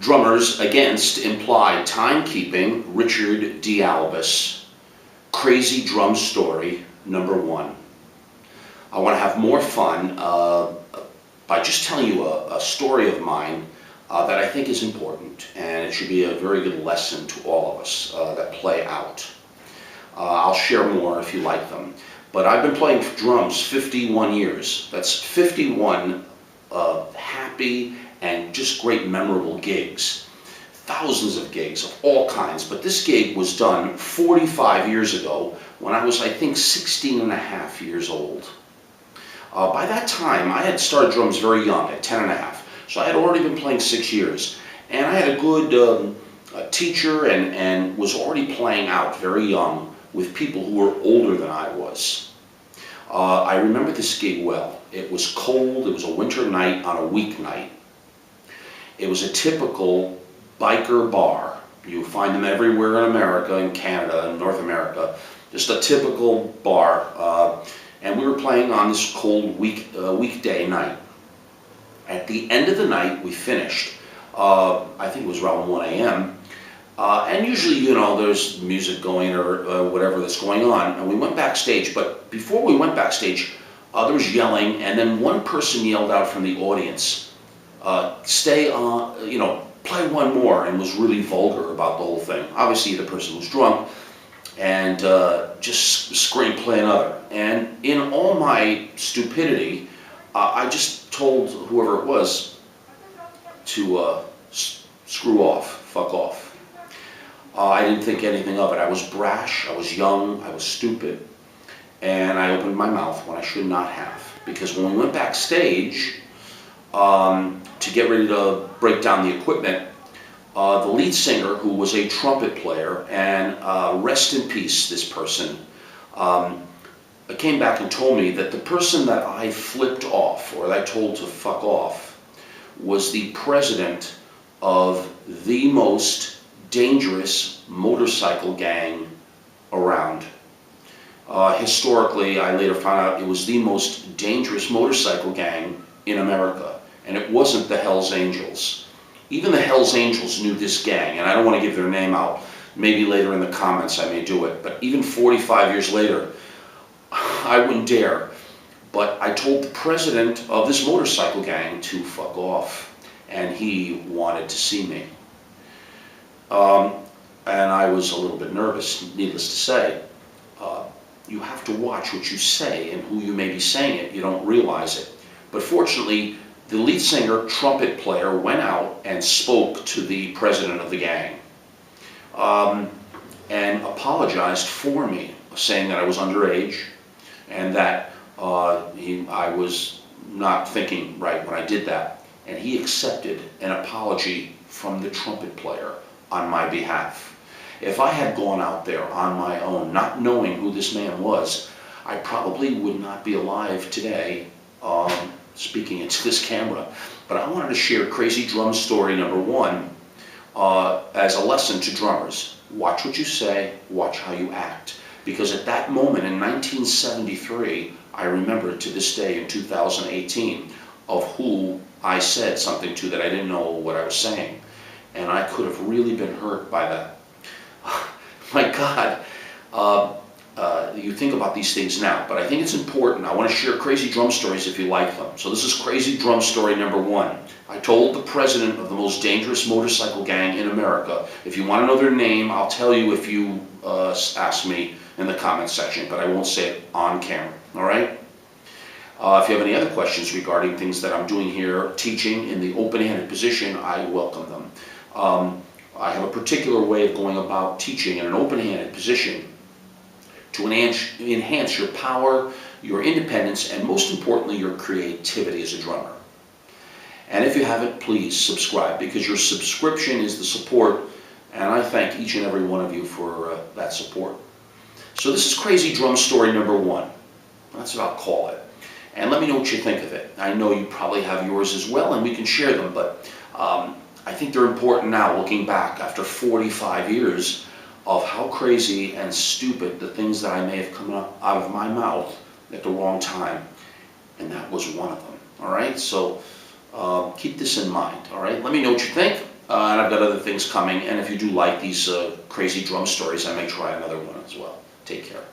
Drummers Against Implied Timekeeping, Richard D. Albus. Crazy Drum Story #1. I want to have more fun by just telling you a story of mine that I think is important, and it should be a very good lesson to all of us that play out. I'll share more if you like them. But I've been playing drums 51 years. That's 51 happy and just great memorable gigs. Thousands of gigs of all kinds, but this gig was done 45 years ago when I was, I think, 16 and a half years old. By that time, I had started drums very young, at 10 and a half, so I had already been playing 6 years. And I had a good teacher and was already playing out very young with people who were older than I was. I remember this gig well. It was cold, it was a winter night on a weeknight. It was a typical biker bar. You find them everywhere in America, in Canada, in North America. Just a typical bar. And we were playing on this cold weekday night. At the end of the night, we finished. I think it was around 1 a.m. And usually, you know, there's music going or whatever that's going on. And we went backstage, but before we went backstage, there was yelling, and then one person yelled out from the audience, stay on, you know, play one more, and was really vulgar about the whole thing. Obviously, the person was drunk, and just screamed, play another. And in all my stupidity, I just told whoever it was to screw off, fuck off. I didn't think anything of it. I was brash, I was young, I was stupid, and I opened my mouth when I should not have. Because when we went backstage to get ready to break down the equipment, the lead singer, who was a trumpet player, and rest in peace, this person, came back and told me that the person that I flipped off, or that I told to fuck off, was the president of the most dangerous motorcycle gang around. Historically, I later found out it was the most dangerous motorcycle gang in America, and it wasn't the Hells Angels. Even the Hells Angels knew this gang, and I don't want to give their name out. Maybe later in the comments I may do it, but even 45 years later, I wouldn't dare. But I told the president of this motorcycle gang to fuck off, and he wanted to see me. And I was a little bit nervous, needless to say. You have to watch what you say and who you may be saying it. You don't realize it. But fortunately, the lead singer, trumpet player, went out and spoke to the president of the gang and apologized for me, saying that I was underage and that I was not thinking right when I did that. And he accepted an apology from the trumpet player on my behalf. If I had gone out there on my own, not knowing who this man was, I probably would not be alive today speaking into this camera. But I wanted to share Crazy Drum Story #1 as a lesson to drummers. Watch what you say, watch how you act. Because at that moment in 1973, I remember to this day in 2018, of who I said something to that I didn't know what I was saying. And I could have really been hurt by that. My God, you think about these things now, but I think it's important. I want to share crazy drum stories if you like them. So this is Crazy Drum Story #1. I told the president of the most dangerous motorcycle gang in America. If you want to know their name, I'll tell you if you ask me in the comment section, but I won't say it on camera, all right? If you have any other questions regarding things that I'm doing here, teaching in the open-handed position, I welcome them. I have a particular way of going about teaching in an open-handed position to enhance your power, your independence, and most importantly, your creativity as a drummer. And if you haven't, please subscribe, because your subscription is the support, and I thank each and every one of you for that support. So this is Crazy Drum Story #1. That's what I'll call it. And let me know what you think of it. I know you probably have yours as well, and we can share them, but I think they're important now, looking back after 45 years of how crazy and stupid the things that I may have come out of my mouth at the wrong time, and that was one of them, all right? So keep this in mind, all right? Let me know what you think. and I've got other things coming, and if you do like these crazy drum stories, I may try another one as well. Take care.